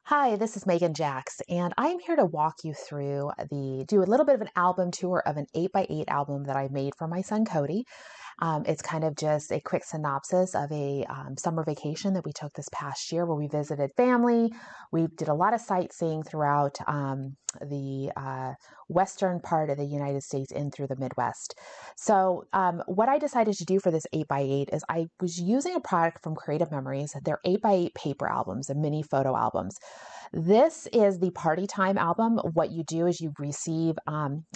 Hi, this is Megan Jacks, and I'm here to walk you through do a little bit of an album tour of an 8x8 album that I made for my son Cody. It's kind of just a quick synopsis of a summer vacation that we took this past year where we visited family. We did a lot of sightseeing throughout the western part of the United States in through the Midwest. So, what I decided to do for this 8x8 is I was using a product from Creative Memories. They're 8x8 paper albums, and mini photo albums. This is the Party Time album. What you do is you receive,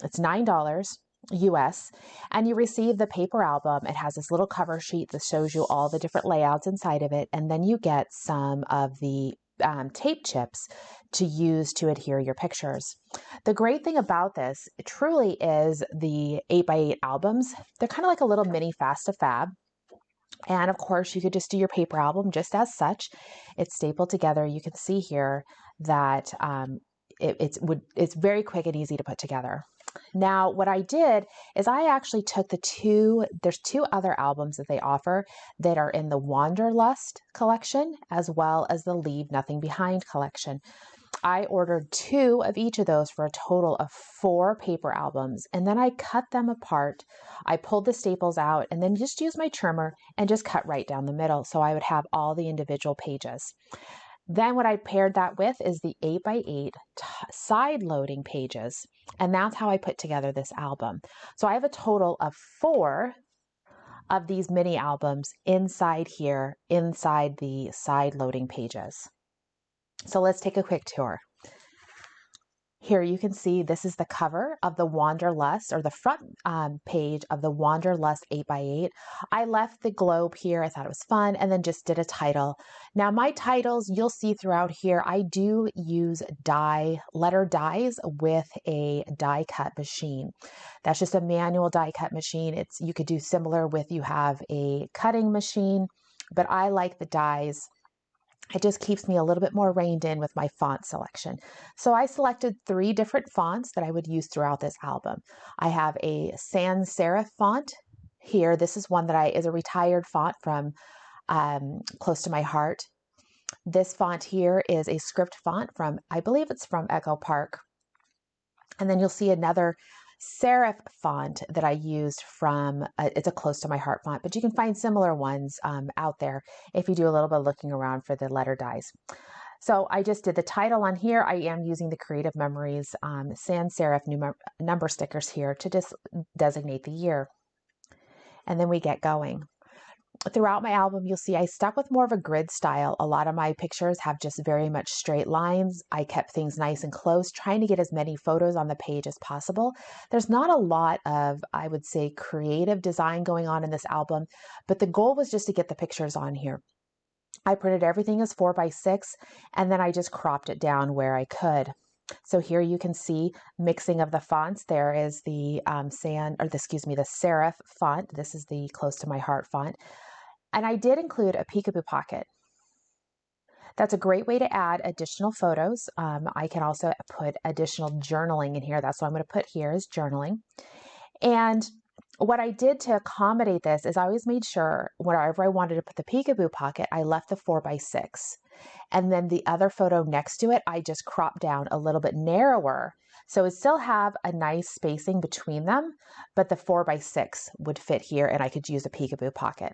it's $9. US, and you receive the paper album. It has this little cover sheet that shows you all the different layouts inside of it, and then you get some of the tape chips to use to adhere your pictures. The great thing about this truly is the 8x8 albums. They're kind of like a little mini Fast to Fab. And of course, you could just do your paper album just as such. It's stapled together. You can see here that it's very quick and easy to put together. Now, what I did is I actually took there's two other albums that they offer that are in the Wanderlust collection as well as the Leave Nothing Behind collection. I ordered two of each of those for a total of 4 paper albums, and then I cut them apart. I pulled the staples out and then just used my trimmer and just cut right down the middle so I would have all the individual pages. Then what I paired that with is the 8x8 side loading pages, and that's how I put together this album. So I have a total of 4 of these mini albums inside here, inside the side loading pages. So let's take a quick tour. Here you can see this is the cover of the Wanderlust, or the front page of the Wanderlust 8x8. I left the globe here. I thought it was fun, and then just did a title. Now my titles you'll see throughout here, I do use letter dies with a die cut machine. That's just a manual die cut machine. You could do similar with, you have a cutting machine, but I like the dies. It just keeps me a little bit more reined in with my font selection. So I selected 3 different fonts that I would use throughout this album. I have a sans serif font here. This is one that is a retired font from Close to My Heart. This font here is a script font from, I believe it's from Echo Park. And then you'll see another serif font that I used from, it's a Close to My Heart font, but you can find similar ones out there if you do a little bit of looking around for the letter dies. So I just did the title on here. I am using the Creative Memories sans serif number stickers here to just designate the year. And then we get going. Throughout my album, you'll see I stuck with more of a grid style. A lot of my pictures have just very much straight lines. I kept things nice and close, trying to get as many photos on the page as possible. There's not a lot of, I would say, creative design going on in this album, but the goal was just to get the pictures on here. I printed everything as 4x6, and then I just cropped it down where I could. So here you can see mixing of the fonts. There is the the serif font. This is the Close to My Heart font. And I did include a peekaboo pocket. That's a great way to add additional photos. I can also put additional journaling in here. That's what I'm going to put here is journaling. And what I did to accommodate this is I always made sure wherever I wanted to put the peekaboo pocket, I left the 4x6. And then the other photo next to it, I just cropped down a little bit narrower. So it still have a nice spacing between them, but the 4x6 would fit here and I could use a peekaboo pocket.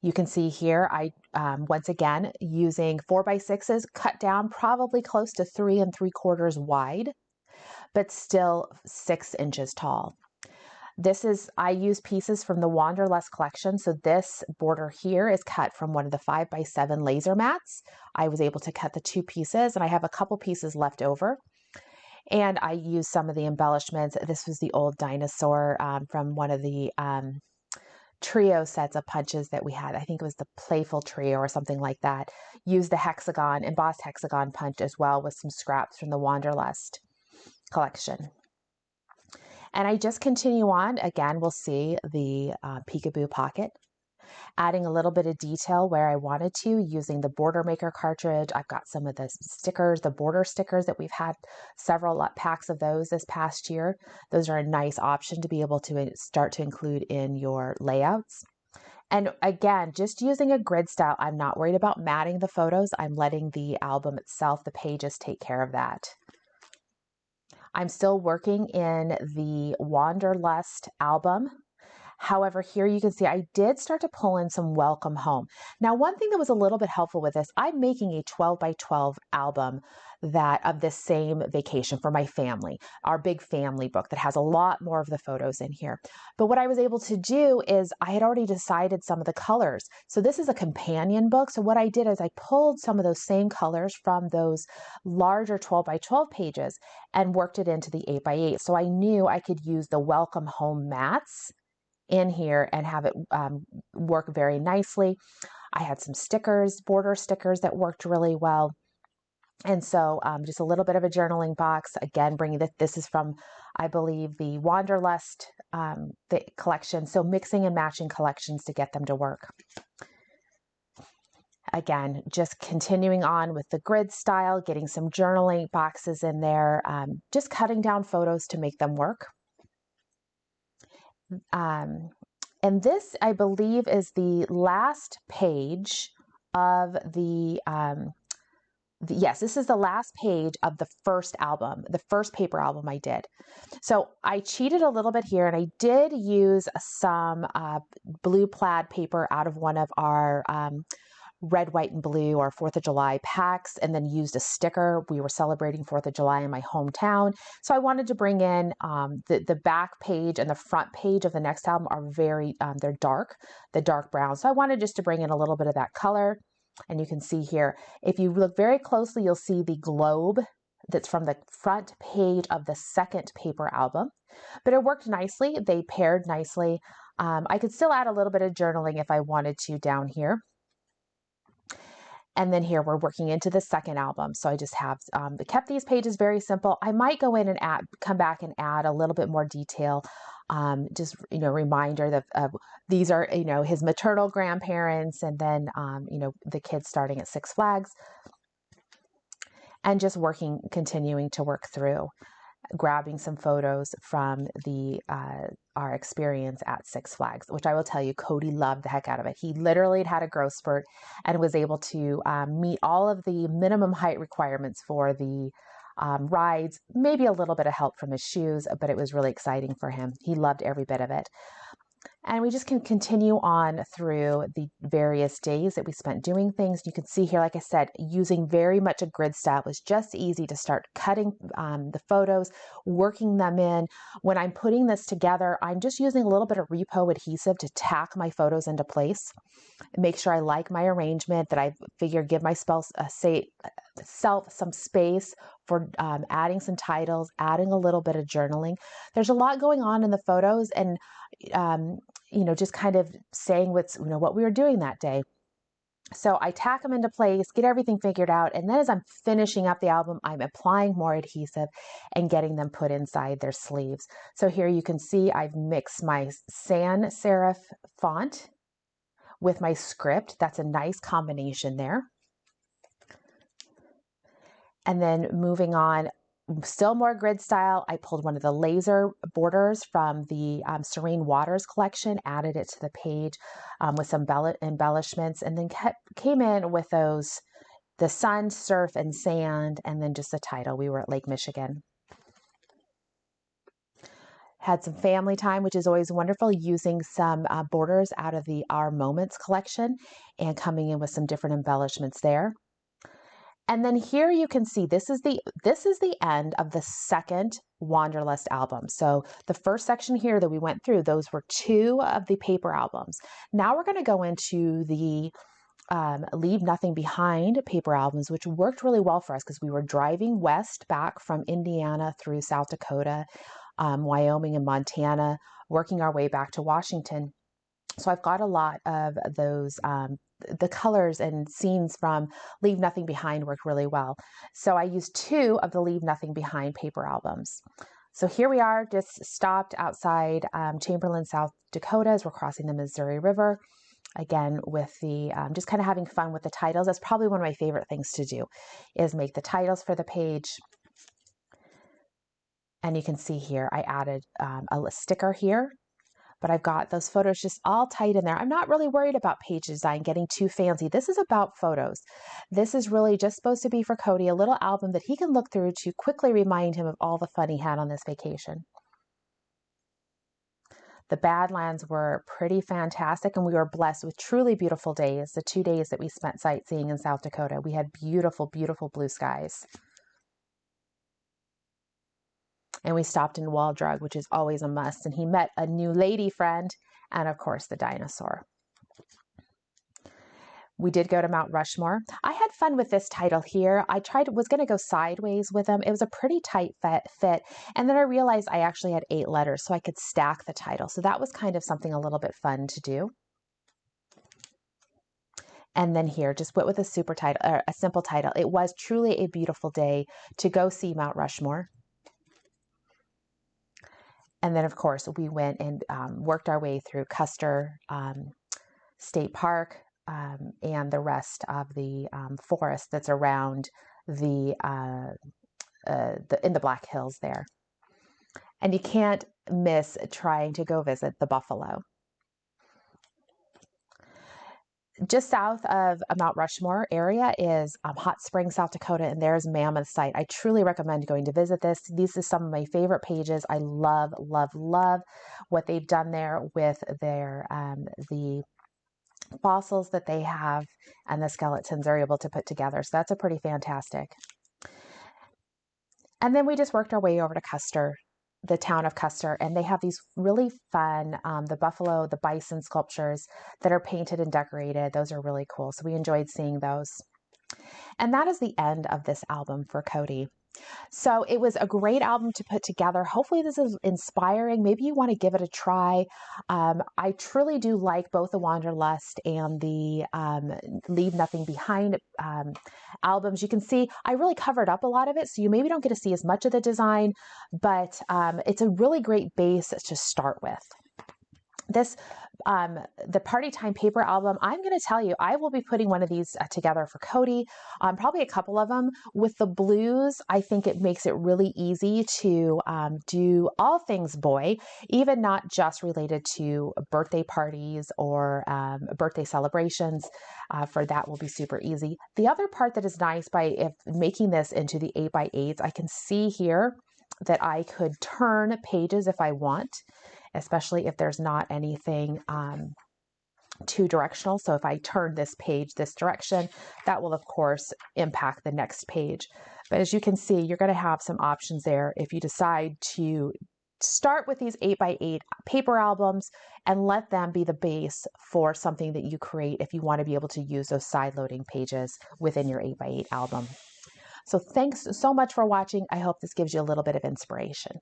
You can see here, once again, using 4x6s, cut down probably close to 3 3/4 wide, but still 6 inches tall. I use pieces from the Wanderlust collection. So this border here is cut from one of the 5x7 laser mats. I was able to cut the 2 pieces, and I have a couple pieces left over. And I used some of the embellishments. This was the old dinosaur from one of the trio sets of punches that we had. I think it was the Playful Trio or something like that. Used the embossed hexagon punch as well with some scraps from the Wanderlust collection. And I just continue on. Again, we'll see the peekaboo pocket, adding a little bit of detail where I wanted to using the Border Maker cartridge. I've got some of the stickers, the border stickers that we've had several packs of those this past year. Those are a nice option to be able to start to include in your layouts. And again, just using a grid style, I'm not worried about matting the photos. I'm letting the album itself, the pages, take care of that. I'm still working in the Wanderlust album. However, here you can see I did start to pull in some welcome home. Now, one thing that was a little bit helpful with this, I'm making a 12 by 12 album that of this same vacation for my family, our big family book that has a lot more of the photos in here. But what I was able to do is I had already decided some of the colors. So this is a companion book. So what I did is I pulled some of those same colors from those larger 12 by 12 pages and worked it into the 8 by 8. So I knew I could use the welcome home mats in here and have it work very nicely. I had some stickers, border stickers that worked really well. And so just a little bit of a journaling box. Again, bringing this is from, I believe, the Wanderlust the collection. So mixing and matching collections to get them to work. Again, just continuing on with the grid style, getting some journaling boxes in there, just cutting down photos to make them work. And this, I believe, is the last page of yes, this is the last page of the first album, the first paper album I did. So I cheated a little bit here, and I did use some blue plaid paper out of one of our red, white, and blue or 4th of July packs, and then used a sticker. We were celebrating 4th of July in my hometown. So I wanted to bring in the back page and the front page of the next album are very, they're dark, the dark brown. So I wanted just to bring in a little bit of that color. And you can see here, if you look very closely, you'll see the globe that's from the front page of the second paper album. But it worked nicely. They paired nicely. I could still add a little bit of journaling if I wanted to down here. And then here we're working into the second album. So I just have kept these pages very simple. I might go in and come back and add a little bit more detail. Just, reminder that these are, his maternal grandparents, and then, the kids starting at Six Flags, and just continuing to work through, grabbing some photos from our experience at Six Flags, which I will tell you, Cody loved the heck out of it. He literally had a growth spurt and was able to meet all of the minimum height requirements for the rides, maybe a little bit of help from his shoes, but it was really exciting for him. He loved every bit of it. And we just can continue on through the various days that we spent doing things. You can see here, like I said, using very much a grid style. It was just easy to start cutting the photos, working them in. When I'm putting this together, I'm just using a little bit of repo adhesive to tack my photos into place. Make sure I like my arrangement, that I figure give myself some space for adding some titles, adding a little bit of journaling. There's a lot going on in the photos, and just kind of saying what we were doing that day. So I tack them into place, get everything figured out, and then as I'm finishing up the album, I'm applying more adhesive and getting them put inside their sleeves. So here you can see I've mixed my sans serif font with my script. That's a nice combination there. And then moving on, still more grid style, I pulled one of the laser borders from the Serene Waters collection, added it to the page with some embellishments, and then came in with the sun, surf, and sand, and then just the title. We were at Lake Michigan. Had some family time, which is always wonderful, using some borders out of the Our Moments collection and coming in with some different embellishments there. And then here you can see this is the end of the second Wanderlust album. So the first section here that we went through, those were 2 of the paper albums. Now we're going to go into the Leave Nothing Behind paper albums, which worked really well for us because we were driving west back from Indiana through South Dakota, Wyoming, and Montana, working our way back to Washington. So I've got a lot of those, the colors and scenes from Leave Nothing Behind worked really well. So I used 2 of the Leave Nothing Behind paper albums. So here we are, just stopped outside Chamberlain, South Dakota, as we're crossing the Missouri River. Again, with the just kind of having fun with the titles. That's probably one of my favorite things to do, is make the titles for the page. And you can see here, I added a sticker here. but I've got those photos just all tight in there. I'm not really worried about page design getting too fancy. This is about photos. This is really just supposed to be for Cody, a little album that he can look through to quickly remind him of all the fun he had on this vacation. The Badlands were pretty fantastic, and we were blessed with truly beautiful days. The 2 days that we spent sightseeing in South Dakota, we had beautiful, beautiful blue skies. And we stopped in Wall Drug, which is always a must. And he met a new lady friend and, of course, the dinosaur. We did go to Mount Rushmore. I had fun with this title here. I was going to go sideways with them. It was a pretty tight fit. And then I realized I actually had 8 letters, so I could stack the title. So that was kind of something a little bit fun to do. And then here, just went with a super title, or a simple title. It was truly a beautiful day to go see Mount Rushmore. And then, of course, we went and worked our way through Custer State Park and the rest of the forest that's around in the Black Hills there. And you can't miss trying to go visit the buffalo. Just south of Mount Rushmore area is Hot Springs, South Dakota, and there's Mammoth Site. I truly recommend going to visit this. These are some of my favorite pages. I love, love, love what they've done there with their the fossils that they have and the skeletons they're able to put together. So that's a pretty fantastic. And then we just worked our way over to Custer, the town of Custer, and they have these really fun, the buffalo, the bison sculptures that are painted and decorated. Those are really cool. So we enjoyed seeing those. And that is the end of this album for Cody. So it was a great album to put together. Hopefully this is inspiring. Maybe you want to give it a try. I truly do like both the Wanderlust and the Leave Nothing Behind albums. You can see I really covered up a lot of it, so you maybe don't get to see as much of the design, but it's a really great base to start with. This, the Party Time paper album, I'm going to tell you, I will be putting one of these together for Cody, probably a couple of them. With the blues, I think it makes it really easy to do all things boy, even not just related to birthday parties or birthday celebrations. For that will be super easy. The other part that is nice if making this into the 8x8s, I can see here that I could turn pages if I want, especially if there's not anything too directional. So if I turn this page this direction, that will of course impact the next page. But as you can see, you're going to have some options there if you decide to start with these 8x8 paper albums and let them be the base for something that you create if you want to be able to use those side loading pages within your 8x8 album. So thanks so much for watching. I hope this gives you a little bit of inspiration.